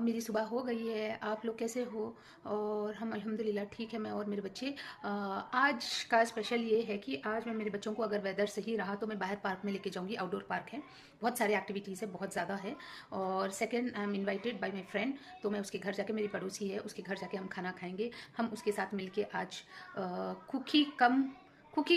मेरी सुबह हो गई है। आप लोग कैसे हो? और हम अल्हम्दुलिल्लाह ठीक है, मैं और मेरे बच्चे। आज का स्पेशल ये है कि आज मैं मेरे बच्चों को, अगर वेदर सही रहा तो मैं बाहर पार्क में लेके जाऊंगी। आउटडोर पार्क है, बहुत सारी एक्टिविटीज़ है, बहुत ज़्यादा है। और second, I am invited bye my friend, तो मैं उसके घर जाके, मेरी पड़ोसी है, उसके घर जाके हम खाना खाएंगे। हम उसके साथ मिलके आज कुकी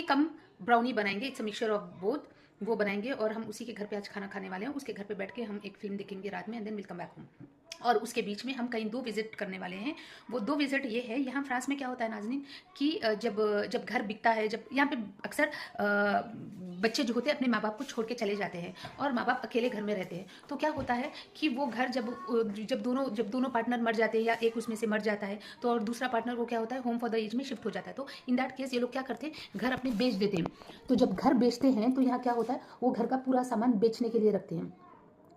कम ब्राउनी बनाएंगे। It's a mixture of both, वो बनाएंगे और हम उसी के घर पे आज खाना खाने वाले हैं। उसके घर पे बैठ के हम एक फिल्म देखेंगे रात में, and then will come back home. और उसके बीच में हम कहीं 2 विजिट करने वाले हैं। वो 2 विजिट ये है, यहाँ फ्रांस में क्या होता है नाज़नीन, कि जब जब घर बिकता है, जब यहाँ पे अक्सर बच्चे जो होते हैं अपने माँ बाप को छोड़ के चले जाते हैं और माँ बाप अकेले घर में रहते हैं। तो क्या होता है कि वो घर जब दोनों पार्टनर मर जाते हैं या एक उसमें से मर जाता है, तो और दूसरा पार्टनर को क्या होता है, होम फॉर द एज में शिफ्ट हो जाता है। तो इन दैट केस ये लोग क्या करते हैं, घर अपने बेच देते हैं। तो जब घर बेचते हैं तो यहाँ क्या होता है, वो घर का पूरा सामान बेचने के लिए रखते हैं।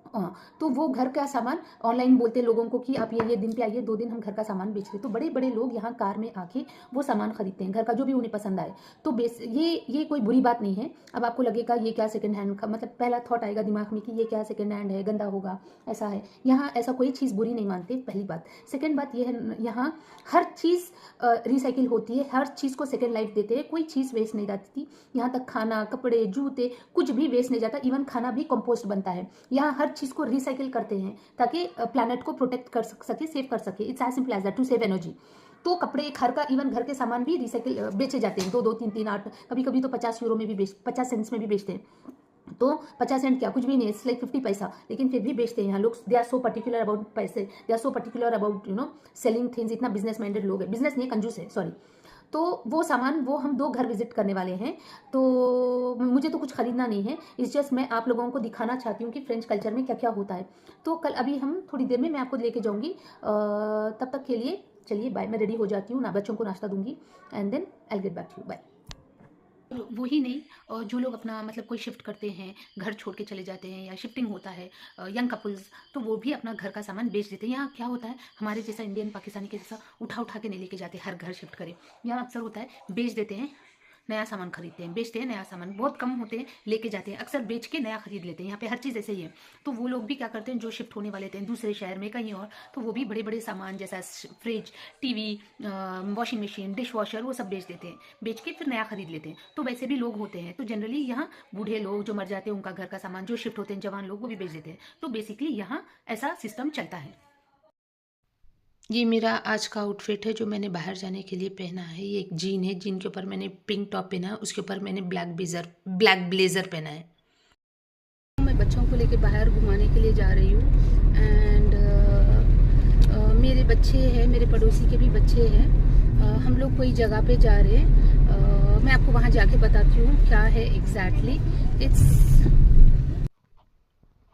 हाँ, तो वो घर का सामान ऑनलाइन बोलते हैं लोगों को कि आप ये दिन पे आइए, 2 दिन हम घर का सामान बेच रहे हैं। तो बड़े बड़े लोग यहाँ कार में आके वो सामान खरीदते हैं, घर का जो भी उन्हें पसंद आए। तो ये कोई बुरी बात नहीं है। अब आपको लगेगा ये क्या सेकंड हैंड का, मतलब पहला थॉट आएगा दिमाग में कि ये क्या सेकंड हैंड है, गंदा होगा, ऐसा है। यहाँ ऐसा कोई चीज़ बुरी नहीं मानते, पहली बात। सेकेंड बात ये है, यहाँ हर चीज़ रिसाइकिल होती है, हर चीज़ को सेकेंड लाइफ देते हैं, कोई चीज़ वेस्ट नहीं जाती। यहाँ तक खाना, कपड़े, जूते, कुछ भी वेस्ट नहीं जाता। इवन खाना भी कंपोस्ट बनता है। यहाँ हर चीज़ को रिसाइकिल करते हैं ताकि प्लैनेट को प्रोटेक्ट कर सके, सेव कर सके। It's as simple as that, to save energy. तो कपड़े, घर का, इवन घर के सामान भी रिसाइकिल बेचे जाते हैं। 2-2, 3-3, 8, कभी कभी तो 50 यूरो में भी 50 सेंट्स में भी बेचते हैं। तो 50 सेंट क्या, कुछ भी नहीं, इट्स लाइक 50 पैसा, लेकिन फिर भी बेचते हैं यहाँ लोग। They are so particular about पैसे, they are so particular about selling things. इतना बिजनेस माइंडेड लोग है, बिजनेस नहीं, कंजूस है, सॉरी। तो वो सामान, वो हम 2 घर विजिट करने वाले हैं। तो मुझे तो कुछ खरीदना नहीं है, इस जस्ट मैं आप लोगों को दिखाना चाहती हूँ कि फ्रेंच कल्चर में क्या क्या होता है। तो कल, अभी हम थोड़ी देर में मैं आपको लेके जाऊँगी। तब तक के लिए चलिए बाय, मैं रेडी हो जाती हूँ ना, बच्चों को नाश्ता दूंगी, and then I will get back to you. Bye. वो ही नहीं, और जो लोग अपना, मतलब कोई शिफ्ट करते हैं, घर छोड़ के चले जाते हैं, या शिफ्टिंग होता है, यंग कपल्स, तो वो भी अपना घर का सामान बेच देते हैं। यहाँ क्या होता है, हमारे जैसा इंडियन पाकिस्तानी के जैसा उठा उठा के नहीं लेके जाते, हर घर शिफ्ट करें। यहाँ अक्सर होता है बेच देते हैं, नया सामान खरीदते हैं, बेचते हैं, नया सामान बहुत कम होते हैं, लेके जाते हैं, अक्सर बेच के नया खरीद लेते हैं। यहाँ पे हर चीज़ ऐसे ही है। तो वो लोग भी क्या करते हैं, जो शिफ्ट होने वाले थे दूसरे शहर में कहीं और, तो वो भी बड़े बड़े सामान जैसा fridge, TV, washing machine, dish washer, वो सब बेच देते हैं, बेच के फिर नया खरीद लेते हैं। तो वैसे भी लोग होते हैं। तो जनरली यहाँ बूढ़े लोग जो मर जाते हैं, उनका घर का सामान, जो शिफ्ट होते हैं जवान लोग, वो भी बेच देते हैं। तो बेसिकली यहाँ ऐसा सिस्टम चलता है। ये मेरा आज का आउटफिट है जो मैंने बाहर जाने के लिए पहना है। ये एक जीन है, जीन के ऊपर मैंने पिंक टॉप पहना है, उसके ऊपर मैंने ब्लैक ब्लेजर पहना है। मैं बच्चों को लेके बाहर घुमाने के लिए जा रही हूँ, एंड मेरे बच्चे हैं, मेरे पड़ोसी के भी बच्चे हैं। हम लोग कोई जगह पे जा रहे हैं। मैं आपको वहाँ जाके बताती हूँ क्या है एग्जैक्टली।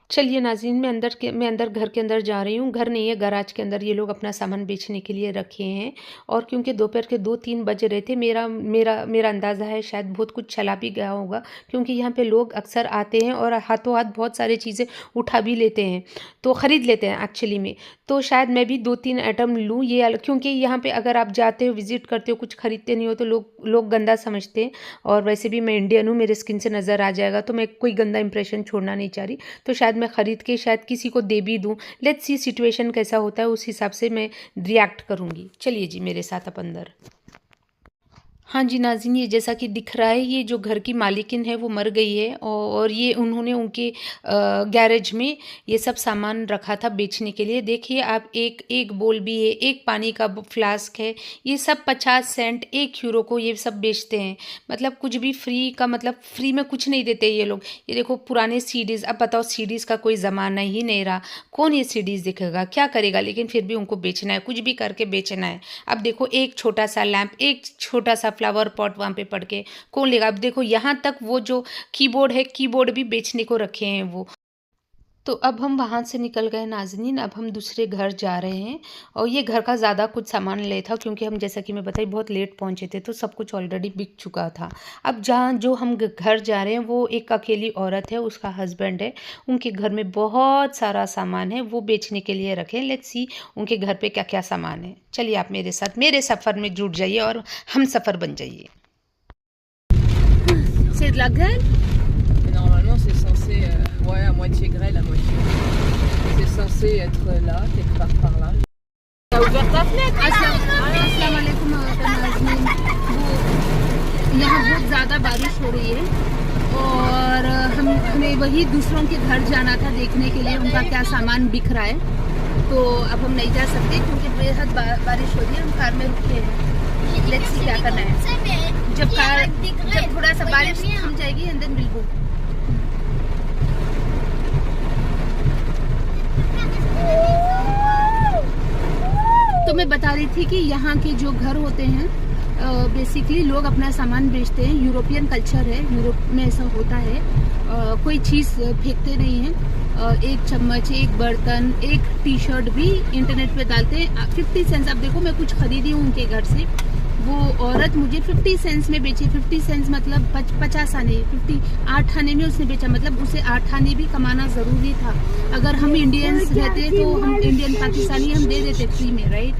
चलिए नाज़रीन, मैं अंदर घर के अंदर जा रही हूँ। घर नहीं है, गैराज के अंदर ये लोग अपना सामान बेचने के लिए रखे हैं। और क्योंकि दोपहर के 2-3 बज रहे थे, मेरा अंदाज़ा है शायद बहुत कुछ चला भी गया होगा, क्योंकि यहाँ पे लोग अक्सर आते हैं और हाथों हाथ बहुत सारी चीज़ें उठा भी लेते हैं, तो ख़रीद लेते हैं एक्चुअली में। तो शायद मैं भी 2-3 आइटम लूँ ये, क्योंकि यहाँ पर अगर आप जाते हो, विज़िट करते हो, कुछ ख़रीदते नहीं हो तो लोग गंदा समझते हैं। और वैसे भी मैं इंडियन हूँ, मेरे स्किन से नज़र आ जाएगा, तो मैं कोई गंदा इंप्रेशन छोड़ना नहीं चाह रही। तो शायद मैं ख़रीद के शायद किसी को दे भी दूँ। लेट्स सी सिचुएशन कैसा होता है, उस हिसाब से मैं रिएक्ट करूँगी। चलिए जी मेरे साथ आप अंदर। हाँ जी नाज़रीन, ये जैसा कि दिख रहा है, ये जो घर की मालिकिन है वो मर गई है, और ये उन्होंने उनके गैरेज में ये सब सामान रखा था बेचने के लिए। देखिए आप, एक बोल भी है, एक पानी का फ्लास्क है, ये सब 50 सेंट, 1 यूरो को ये सब बेचते हैं। मतलब कुछ भी फ्री का, मतलब फ्री में कुछ नहीं देते ये लोग। ये देखो पुराने सीडीज़, अब बताओ सीडीज़ का कोई ज़माना ही नहीं रहा, कौन ये सीडीज़ देखेगा, क्या करेगा, लेकिन फिर भी उनको बेचना है, कुछ भी करके बेचना है। अब देखो एक छोटा सा लैंप, एक छोटा सा फ्लावर पॉट वहाँ पे पड़ के कौन लेगा। अब देखो यहाँ तक वो जो कीबोर्ड है, कीबोर्ड भी बेचने को रखे हैं वो। तो अब हम वहाँ से निकल गए नाज़नीन, अब हम दूसरे घर जा रहे हैं। और ये घर का ज़्यादा कुछ सामान ले था, क्योंकि हम, जैसा कि मैं बताई, बहुत लेट पहुँचे थे, तो सब कुछ ऑलरेडी बिक चुका था। अब जो हम घर जा रहे हैं, वो एक अकेली औरत है, उसका हस्बैंड है, उनके घर में बहुत सारा सामान है, वो बेचने के लिए रखे। लेट्स सी उनके घर पे क्या क्या सामान है। चलिए आप मेरे साथ मेरे सफ़र में जुट जाइए और हम सफ़र बन जाइए। C'est de la grêle? Normalement, c'est censé, ouais, à moitié grêle, à moitié. C'est censé être là, quelque part par là. T'as ouvert ta fenêtre? अस्सलाम वालेकुम नाज़रीन। वो यहाँ बहुत ज़्यादा बारिश हो रही है और हमें वही दूसरों के घर जाना था देखने के लिए उनका क्या सामान बिक रहा है। तो अब हम नहीं जा सकते क्योंकि बेहद बारिश हो रही है। हम कार में रुके हैं। लेट्स सी क्या करना है। जब थोड़ा सा बारिश थम जाएगी एंड देन विल गो। तो मैं बता रही थी कि यहाँ के जो घर होते हैं बेसिकली लोग अपना सामान बेचते हैं। यूरोपियन कल्चर है, यूरोप में ऐसा होता है। कोई चीज़ फेंकते नहीं हैं। एक चम्मच, एक बर्तन, एक टी शर्ट भी इंटरनेट पे डालते हैं। 50 सेंट्स। अब देखो मैं कुछ खरीदी हूँ उनके घर से, वो औरत मुझे 50 सेंट्स में बेची। 50 सेंट्स मतलब 50 आने, 8 आने में उसने बेचा। मतलब उसे 8 आने भी कमाना ज़रूरी था। अगर हम इंडियंस रहते तो हम इंडियन पाकिस्तानी हम दे देते फ्री में, राइट।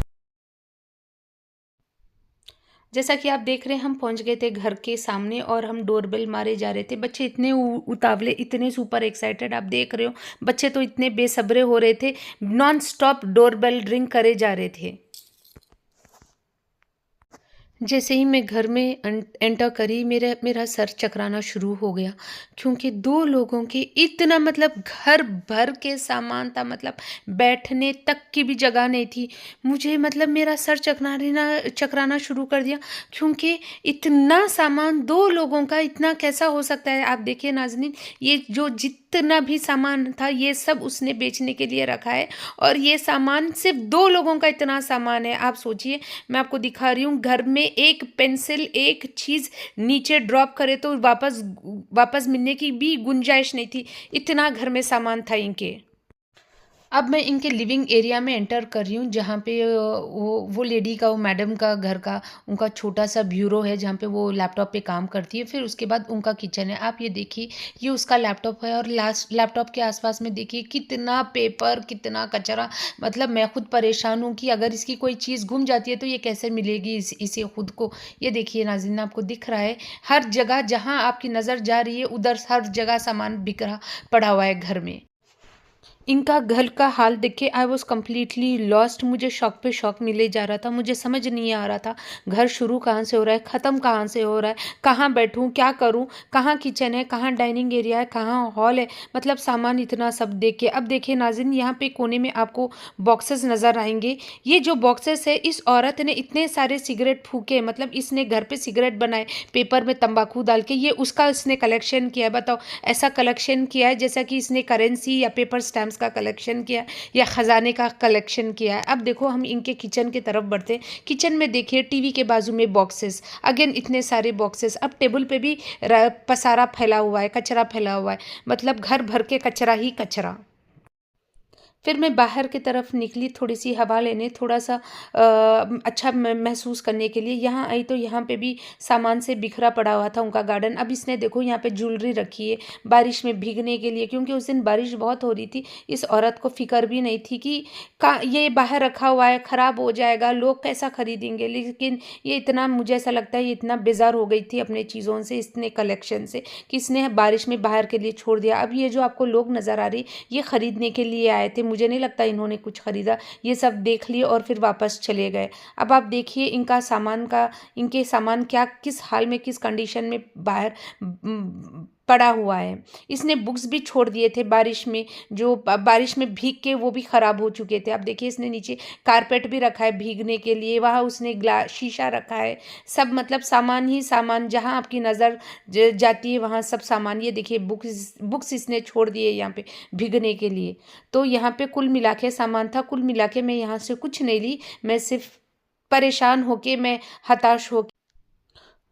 जैसा कि आप देख रहे हैं हम पहुंच गए थे घर के सामने और हम डोरबेल मारे जा रहे थे। बच्चे इतने उतावले, इतने सुपर एक्साइटेड, आप देख रहे हो बच्चे तो इतने बेसब्रे हो रहे थे, नॉन स्टॉप डोरबेल रिंग करे जा रहे थे। जैसे ही मैं घर में एंटर करी मेरा सर चकराना शुरू हो गया क्योंकि 2 लोगों के इतना मतलब घर भर के सामान था, मतलब बैठने तक की भी जगह नहीं थी। मुझे मतलब मेरा सर चकराना शुरू कर दिया क्योंकि इतना सामान 2 लोगों का इतना कैसा हो सकता है। आप देखिए नाज़रीन, ये जो जितना भी सामान था ये सब उसने बेचने के लिए रखा है और ये सामान सिर्फ 2 लोगों का इतना सामान है। आप सोचिए, मैं आपको दिखा रही हूँ, घर में एक पेंसिल, एक चीज़ नीचे ड्रॉप करे तो वापस मिलने की भी गुंजाइश नहीं थी, इतना घर में सामान था इनके। अब मैं इनके लिविंग एरिया में एंटर कर रही हूँ जहाँ पे वो लेडी का, वो मैडम का घर का उनका छोटा सा ब्यूरो है जहाँ पे वो लैपटॉप पे काम करती है। फिर उसके बाद उनका किचन है। आप ये देखिए, ये उसका लैपटॉप है और लैपटॉप के आसपास में देखिए कितना पेपर, कितना कचरा। मतलब मैं खुद परेशान हूँ कि अगर इसकी कोई चीज़ गुम जाती है तो ये कैसे मिलेगी इसे खुद को। ये देखिए नाज़रीन, आपको दिख रहा है हर जगह जहाँ आपकी नज़र जा रही है उधर हर जगह सामान बिखरा पड़ा हुआ है घर में। इनका घर का हाल देख के आई वॉज कम्प्लीटली लॉस्ट। मुझे शौक पे शौक मिले जा रहा था, मुझे समझ नहीं आ रहा था घर शुरू कहाँ से हो रहा है, ख़त्म कहाँ से हो रहा है, कहाँ बैठूँ, क्या करूँ, कहाँ किचन है, कहाँ डाइनिंग एरिया है, कहाँ हॉल है। मतलब सामान इतना सब देख के। अब देखिए नाज़रीन, यहाँ पे कोने में आपको बॉक्सेस नज़र आएंगे। ये जो बॉक्सेस है, इस औरत ने इतने सारे सिगरेट फूके, मतलब इसने घर पे सिगरेट बनाए पेपर में तंबाकू डाल के, ये उसका इसने कलेक्शन किया है। बताओ, ऐसा कलेक्शन किया है जैसा कि इसने करेंसी या पेपर स्टैम्प्स का कलेक्शन किया या खजाने का कलेक्शन किया है। अब देखो हम इनके किचन की तरफ बढ़ते हैं। किचन में देखिए टीवी के बाजू में बॉक्सेस, अगेन इतने सारे बॉक्सेस। अब टेबल पे भी पसारा फैला हुआ है, कचरा फैला हुआ है, मतलब घर भर के कचरा ही कचरा। फिर मैं बाहर की तरफ निकली थोड़ी सी हवा लेने, थोड़ा सा अच्छा महसूस करने के लिए। यहाँ आई तो यहाँ पे भी सामान से बिखरा पड़ा हुआ था उनका गार्डन। अब इसने देखो यहाँ पे ज्वेलरी रखी है बारिश में भीगने के लिए, क्योंकि उस दिन बारिश बहुत हो रही थी। इस औरत को फिक्र भी नहीं थी कि ये बाहर रखा हुआ है, ख़राब हो जाएगा, लोग कैसा खरीदेंगे। लेकिन ये इतना, मुझे ऐसा लगता है ये इतना बेजार हो गई थी अपने चीज़ों से, इसने कलेक्शन से, कि इसने बारिश में बाहर के लिए छोड़ दिया। अब ये जो आपको लोग नज़र आ रही, ये ख़रीदने के लिए आए थे। मुझे नहीं लगता इन्होंने कुछ ख़रीदा, ये सब देख लिए और फिर वापस चले गए। अब आप देखिए इनके सामान क्या, किस हाल में, किस कंडीशन में बाहर पड़ा हुआ है। इसने बुक्स भी छोड़ दिए थे बारिश में, जो बारिश में भीग के वो भी ख़राब हो चुके थे। अब देखिए इसने नीचे कारपेट भी रखा है भीगने के लिए, वहाँ उसने शीशा रखा है। सब मतलब सामान ही सामान, जहाँ आपकी नज़र जाती है वहाँ सब सामान। ये देखिए बुक्स इसने छोड़ दिए यहाँ पे भीगने के लिए। तो यहाँ पे कुल मिला के सामान था। कुल मिला के मैं यहाँ से कुछ नहीं ली, मैं सिर्फ परेशान होके, मैं हताश हो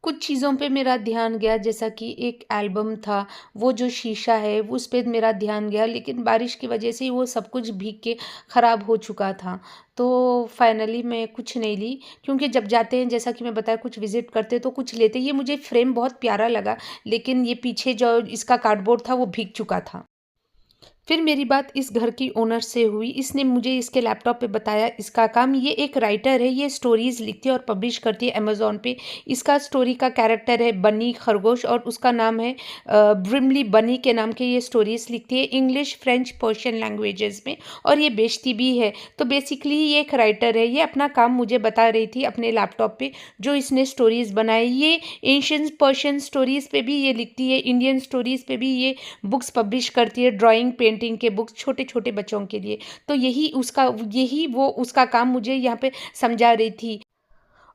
कुछ चीज़ों पे मेरा ध्यान गया, जैसा कि एक एल्बम था, वो जो शीशा है उस पे मेरा ध्यान गया, लेकिन बारिश की वजह से वो सब कुछ भीग के ख़राब हो चुका था। तो फाइनली मैं कुछ नहीं ली, क्योंकि जब जाते हैं, जैसा कि मैं बताया, कुछ विज़िट करते तो कुछ लेते। ये मुझे फ्रेम बहुत प्यारा लगा, लेकिन ये पीछे जो इसका कार्डबोर्ड था वो भीग चुका था। फिर मेरी बात इस घर की ओनर से हुई। इसने मुझे इसके लैपटॉप पे बताया इसका काम। ये एक राइटर है, ये स्टोरीज़ लिखती है और पब्लिश करती है अमेज़ॉन पे। इसका स्टोरी का कैरेक्टर है बनी खरगोश और उसका नाम है ब्रिमली। बनी के नाम के ये स्टोरीज़ लिखती है इंग्लिश, फ्रेंच, पर्शियन लैंग्वेजेस में और ये बेचती भी है। तो बेसिकली ये एक राइटर है। ये अपना काम मुझे बता रही थी अपने लैपटॉप पे जो इसने स्टोरीज़ बनाई। ये एंशिएंट पर्शियन स्टोरीज़ पे भी ये लिखती है, इंडियन स्टोरीज़ पे भी ये बुक्स पब्लिश करती है, ड्राइंग पेंटिंग के बुक्स छोटे छोटे बच्चों के लिए। तो यही वो उसका काम मुझे यहाँ पे समझा रही थी।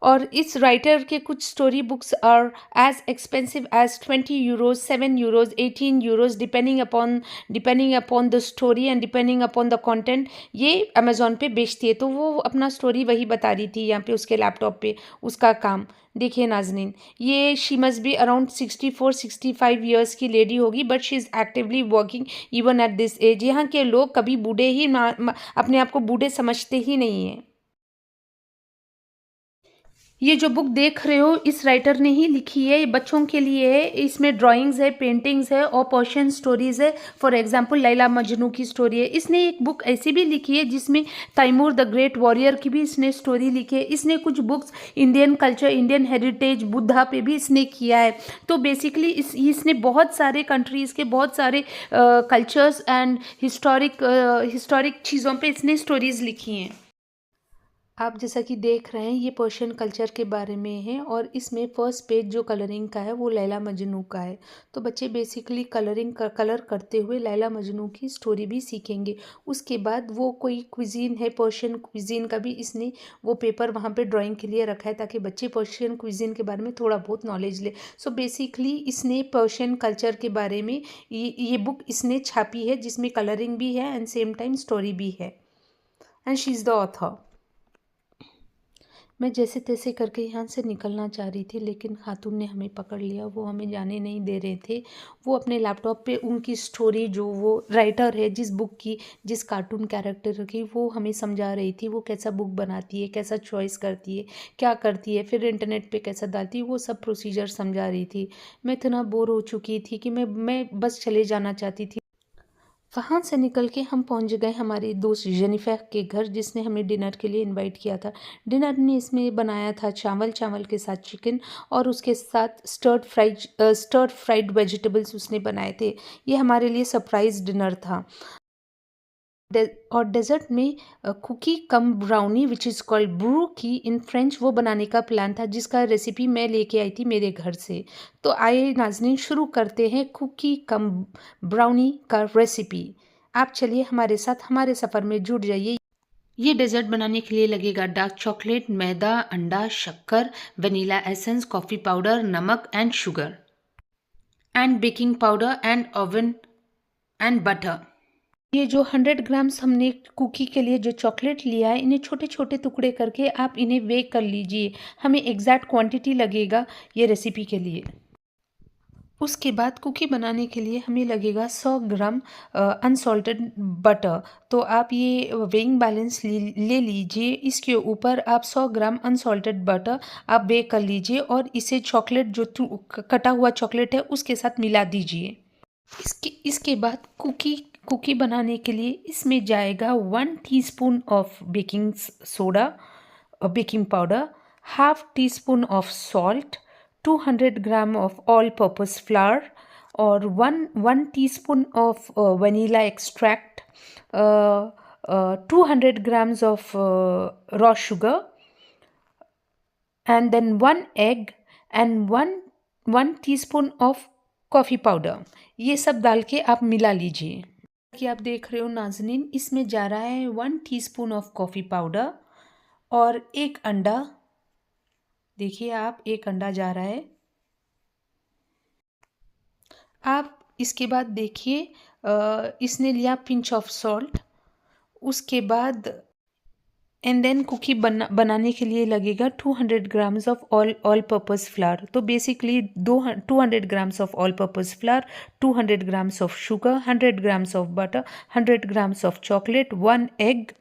और इस राइटर के कुछ story books are as expensive as 20 euros, 7 euros, 18 euros, depending upon the story and depending upon the content. ये अमेजोन पे बेचती है। तो वो अपना स्टोरी वही बता रही थी यहाँ पे उसके लैपटॉप पे उसका काम। देखिए नाजनीन, ये she must be around 64-65 years की लेडी होगी, but she is actively working even at this age. यहाँ के लोग कभी बूढ़े ही अपने आप को बूढ़े समझते ही नहीं हैं। ये जो बुक देख रहे हो इस राइटर ने ही लिखी है, ये बच्चों के लिए है। इसमें ड्राइंग्स है, पेंटिंग्स है और पर्शियन स्टोरीज है। फॉर एग्जांपल लैला मजनू की स्टोरी है। इसने एक बुक ऐसी भी लिखी है जिसमें तैमूर द ग्रेट वॉरियर की भी इसने स्टोरी लिखी है। इसने कुछ books Indian culture, Indian heritage, Buddha पे भी इसने किया है। तो बेसिकली इसने बहुत सारे कंट्रीज़ के बहुत सारे कल्चर्स एंड हिस्टोरिक चीज़ों पे इसने स्टोरीज लिखी हैं। आप जैसा कि देख रहे हैं ये पर्शियन कल्चर के बारे में है और इसमें फर्स्ट पेज जो कलरिंग का है वो लैला मजनू का है। तो बच्चे बेसिकली कलर करते हुए लैला मजनू की स्टोरी भी सीखेंगे। उसके बाद वो कोई क्विजीन है, पर्शियन क्विजीन का भी इसने वो पेपर वहाँ पे ड्राइंग के लिए रखा है ताकि बच्चे पर्शियन क्विजीन के बारे में थोड़ा बहुत नॉलेज ले। सो बेसिकली इसने पर्शियन कल्चर के बारे में ये बुक इसने छापी है जिसमें कलरिंग भी है एंड सेम टाइम स्टोरी भी है and she is the author. मैं जैसे तैसे करके यहाँ से निकलना चाह रही थी लेकिन खातून ने हमें पकड़ लिया। वो हमें जाने नहीं दे रहे थे। वो अपने लैपटॉप पे उनकी स्टोरी, जो वो राइटर है जिस बुक की, जिस कार्टून कैरेक्टर की, वो हमें समझा रही थी। वो कैसा बुक बनाती है, कैसा चॉइस करती है, क्या करती है, फिर इंटरनेट पे कैसा डालती है, वो सब प्रोसीजर समझा रही थी। मैं इतना बोर हो चुकी थी कि मैं बस चले जाना चाहती थी। वहाँ से निकल के हम पहुँच गए हमारी दोस्त जेनिफर के घर जिसने हमें डिनर के लिए इनवाइट किया था। डिनर ने इसमें बनाया था चावल के साथ चिकन और उसके साथ स्टर्ड फ्राइड वेजिटेबल्स उसने बनाए थे। ये हमारे लिए सरप्राइज डिनर था। और डेजर्ट में cookie cum brownie which is called brookie in French, वो बनाने का प्लान था जिसका रेसिपी मैं लेके आई थी मेरे घर से। तो आइए नाज़नीन शुरू करते हैं कुकी कम ब्राउनी का रेसिपी। आप चलिए हमारे साथ हमारे सफ़र में जुड़ जाइए। ये डेजर्ट बनाने के लिए लगेगा डार्क चॉकलेट, मैदा, अंडा, शक्कर, वनीला एसेंस, कॉफ़ी पाउडर, नमक and sugar and baking powder and oven and butter. ये जो 100 ग्राम्स हमने कुकी के लिए जो चॉकलेट लिया है, इन्हें छोटे छोटे टुकड़े करके आप इन्हें बेक कर लीजिए। हमें एग्जैक्ट क्वांटिटी लगेगा ये रेसिपी के लिए। उसके बाद कुकी बनाने के लिए हमें लगेगा 100 ग्राम अनसॉल्टेड बटर। तो आप ये वेइंग बैलेंस ले लीजिए। इसके ऊपर आप 100 ग्राम अनसॉल्टेड बटर आप बेक कर लीजिए और इसे चॉकलेट जो कटा हुआ चॉकलेट है उसके साथ मिला दीजिए। इसके बाद कुकी बनाने के लिए इसमें जाएगा 1 teaspoon of baking soda, baking powder, half tea spoon of salt, 200 gram of all purpose flower और 1 teaspoon of vanilla extract, 200 grams of raw sugar and then 1 egg and 1 teaspoon of coffee powder. ये सब डाल के आप मिला लीजिए। कि आप देख रहे हो नाजनीन, इसमें जा रहा है 1 टीस्पून ऑफ कॉफ़ी पाउडर और 1 अंडा। देखिए आप, 1 अंडा जा रहा है। आप इसके बाद देखिए इसने लिया पिंच ऑफ सॉल्ट। उसके बाद एंड देन कुकी बनाने के लिए लगेगा 200 grams of all purpose flour. तो basically 200 grams of all purpose flour, 200 grams of sugar, 100 grams of butter, 100 grams of chocolate, 1 egg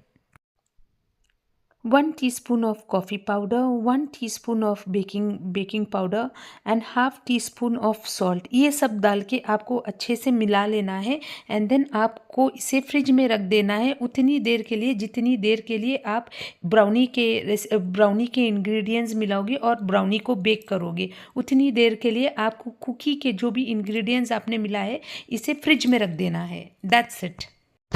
1 teaspoon of coffee powder, 1 teaspoon of baking powder and half tea spoon of salt. ये सब डाल के आपको अच्छे से मिला लेना है एंड देन आपको इसे फ्रिज में रख देना है उतनी देर के लिए जितनी देर के लिए आप ब्राउनी के इंग्रेडिएंट्स मिलाओगे और ब्राउनी को बेक करोगे। उतनी देर के लिए आपको कुकी के जो भी इंग्रेडिएंट्स आपने मिला है इसे फ्रिज में रख देना है। That's it.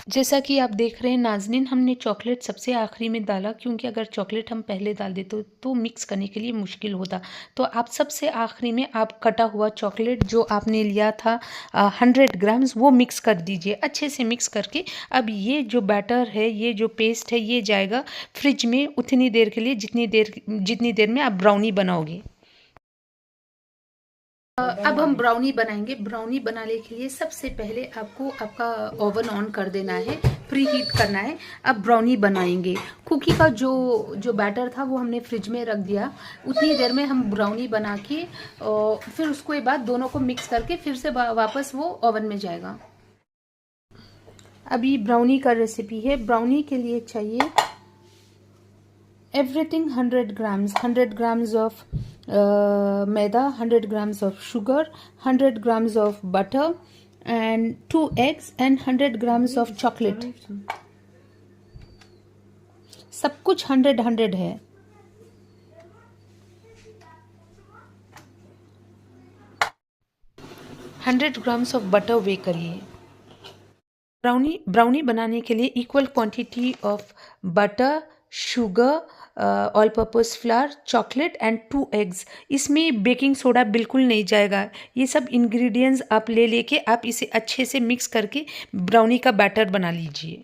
जैसा कि आप देख रहे हैं नाज़नीन, हमने चॉकलेट सबसे आखिरी में डाला क्योंकि अगर चॉकलेट हम पहले डाल देते तो मिक्स करने के लिए मुश्किल होता। तो आप सबसे आखिरी में आप कटा हुआ चॉकलेट जो आपने लिया था 100 ग्राम्स वो मिक्स कर दीजिए अच्छे से। मिक्स करके अब ये जो बैटर है, ये जो पेस्ट है, ये जाएगा फ्रिज में उतनी देर के लिए जितनी देर में आप ब्राउनी बनाओगे। अब हम ब्राउनी बनाएंगे। ब्राउनी बनाने के लिए सबसे पहले आपको आपका ओवन ऑन कर देना है, प्री हीट करना है। अब ब्राउनी बनाएंगे। कुकी का जो बैटर था वो हमने फ्रिज में रख दिया। उतनी देर में हम ब्राउनी बना के फिर उसके बाद दोनों को मिक्स करके फिर से वापस वो ओवन में जाएगा। अभी ब्राउनी का रेसिपी है। ब्राउनी के लिए चाहिए everything 100 grams of maida, 100 grams of sugar, 100 grams of butter and 2 eggs and 100 grams of chocolate। सब कुछ 100 है। $100 grams of butter वे करिए। ब्राउनी बनाने के लिए equal quantity of butter, sugar, all purpose flower, chocolate and 2 eggs. इसमें baking soda बिल्कुल नहीं जाएगा। ये सब इंग्रेडिएंट्स आप लेके आप इसे अच्छे से मिक्स करके ब्राउनी का बैटर बना लीजिए।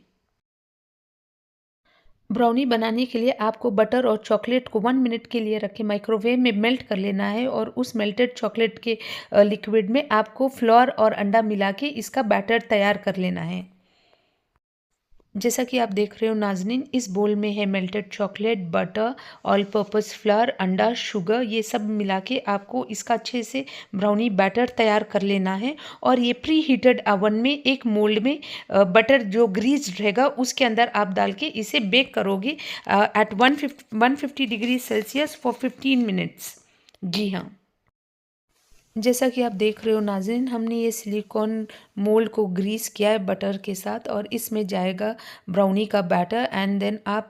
ब्राउनी बनाने के लिए आपको बटर और चॉकलेट को 1 मिनट के लिए रख के माइक्रोवेव में मेल्ट कर लेना है और उस मेल्टेड चॉकलेट के लिक्विड में आपको फ्लोर और अंडा मिला के इसका बैटर तैयार कर लेना है। जैसा कि आप देख रहे हो नाज़नीन, इस बोल में है melted chocolate, butter, all purpose flower, अंडा, शुगर, ये सब मिला के आपको इसका अच्छे से ब्राउनी बैटर तैयार कर लेना है। और ये प्री हीटेड ओवन में एक मोल्ड में बटर जो ग्रीस्ड रहेगा उसके अंदर आप डाल के इसे बेक करोगे at 150 degree Celsius for 15 minutes. जी हाँ, जैसा कि आप देख रहे हो नाज़रीन, हमने ये सिलिकॉन मोल्ड को ग्रीस किया है बटर के साथ और इसमें जाएगा ब्राउनी का बैटर एंड देन आप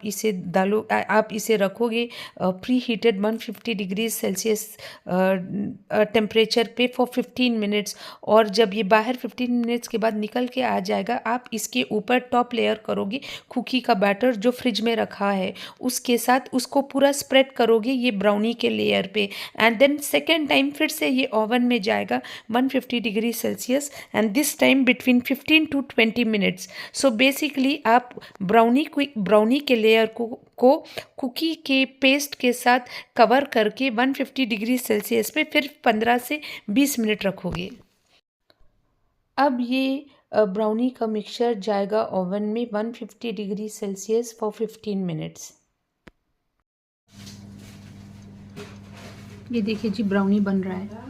इसे रखोगे pre heated 150 degree Celsius temperature पे फॉर 15 मिनट्स। और जब ये बाहर 15 मिनट्स के बाद निकल के आ जाएगा, आप इसके ऊपर टॉप लेयर करोगे कुकी का बैटर जो फ्रिज में रखा है उसके साथ, उसको पूरा स्प्रेड करोगे ये ब्राउनी के लेयर पे एंड देन सेकेंड टाइम फिर से ये ओवन में जाएगा 150 degree Celsius and this time between 15 to 20 minutes. So basically आप ब्राउनी के लेयर को कुकी के पेस्ट के साथ कवर करके 150 डिग्री सेल्सियस पे फिर 15 से 20 मिनट रखोगे। अब ये ब्राउनी का मिक्सचर जाएगा ओवन में 150 डिग्री सेल्सियस फॉर 15 मिनट्स। ये देखिए जी, ब्राउनी बन रहा है।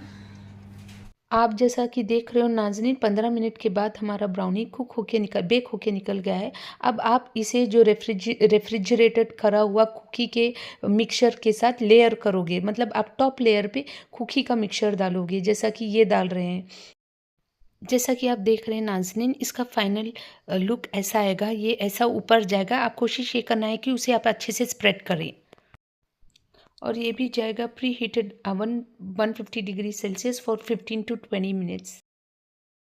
आप जैसा कि देख रहे हो नाज़नीन, 15 मिनट के बाद हमारा ब्राउनी बेक होके निकल गया है। अब आप इसे जो रेफ्रिजरेटेड करा हुआ कुकी के मिक्सचर के साथ लेयर करोगे, मतलब आप टॉप लेयर पे कुकी का मिक्सचर डालोगे जैसा कि ये डाल रहे हैं। जैसा कि आप देख रहे हैं नाज़नीन, इसका फाइनल लुक ऐसा आएगा। ये ऐसा ऊपर जाएगा। आप कोशिश ये करना है कि उसे आप अच्छे से स्प्रेड करें। और ये भी जाएगा pre heated oven 150 degree Celsius for 15 to 20 minutes.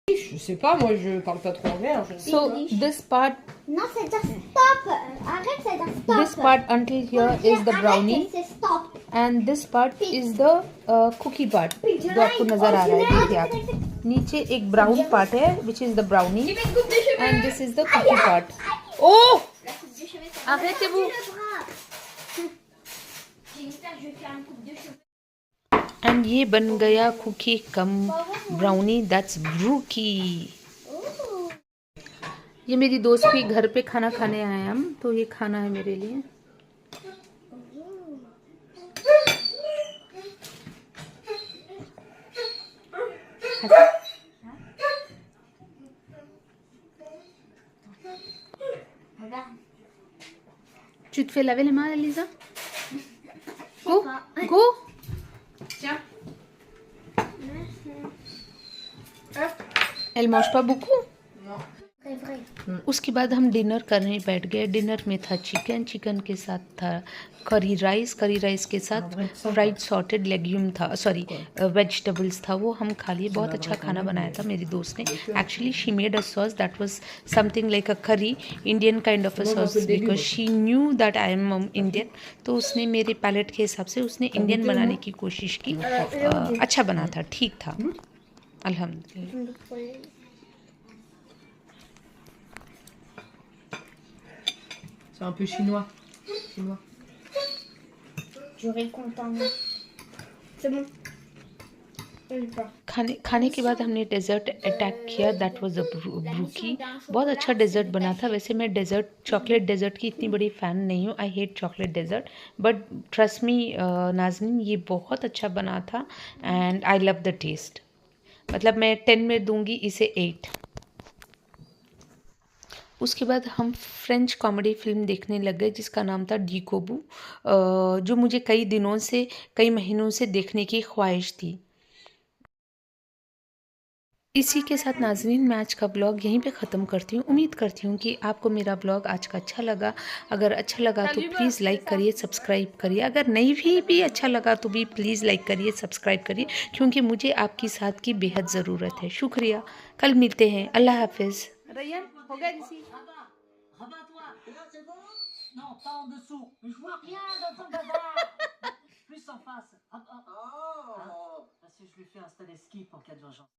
Je sais pas, moi je parle pas trop anglais. So this part, Non, c'est dire stop. Arrête, c'est dire stop. this part until here is the brownie Arrête, c'est stop. and this part is the cookie part जो आपको नजर आ रहा है। देखिए आप, नीचे एक brown part है which is the brownie and this is the cookie part। Oh, arrêtez-vous। And ये बन गया कुकी कम ब्राउनी, दैट्स ब्रूकी। ये मेरी दोस्त के घर पे खाना खाने आए हम, तो ये खाना है मेरे लिए। Tu te fais laver les mains, Elisa? Go, pas. go. Tiens. Elle mange pas beaucoup. Non. C'est vrai. उसके बाद हम डिनर करने बैठ गए। डिनर में था चिकन, चिकन के साथ था करी राइस के साथ फ्राइड सॉटेड लेग्यूम था, सॉरी वेजिटेबल्स था, वो हम खा लिए। बहुत अच्छा खाना बनाया था मेरी दोस्त ने। Actually she made a sauce that was something like a curry, Indian kind of a sauce, because she knew that I am Indian. तो उसने मेरे पैलेट के हिसाब से उसने इंडियन बनाने की कोशिश की। अच्छा बना था, ठीक था, अल्हम्दुलिल्लाह। C'est un peu chinois. Chinois. Tu es content. C'est bon. खाने के बाद हमने डेजर्ट अटैक किया, दैट वाज अ ब्रूकी। बहुत अच्छा डेजर्ट बना था। वैसे मैं डेजर्ट, चॉकलेट डेजर्ट की इतनी बड़ी फ़ैन नहीं हूँ, I hate chocolate dessert, but trust me Nazneen, ये बहुत अच्छा बना था and I love the taste. मतलब मैं 10 में दूंगी इसे 8। उसके बाद हम फ्रेंच कॉमेडी फिल्म देखने लग गए जिसका नाम था डीकोबू, जो मुझे कई दिनों से, कई महीनों से देखने की ख्वाहिश थी। इसी के साथ नाज़रीन मैं आज का ब्लॉग यहीं पे ख़त्म करती हूँ। उम्मीद करती हूँ कि आपको मेरा ब्लॉग आज का अच्छा लगा। अगर अच्छा लगा तो प्लीज़ लाइक करिए, सब्सक्राइब करिए। अगर नहीं भी अच्छा लगा तो भी प्लीज़ लाइक करिए, सब्सक्राइब करिए, क्योंकि मुझे आपकी साथ की बेहद ज़रूरत है। शुक्रिया, कल मिलते हैं। अल्लाह हाफिज़। रैयन हो गया किसी? Rabat-toi. Et là, c'est bon? Non, pas en dessous. Mais je vois rien dans ton bazar. Plus en face. Hop, hop. Oh. Parce que je lui fais installer ski pour cas d'urgence.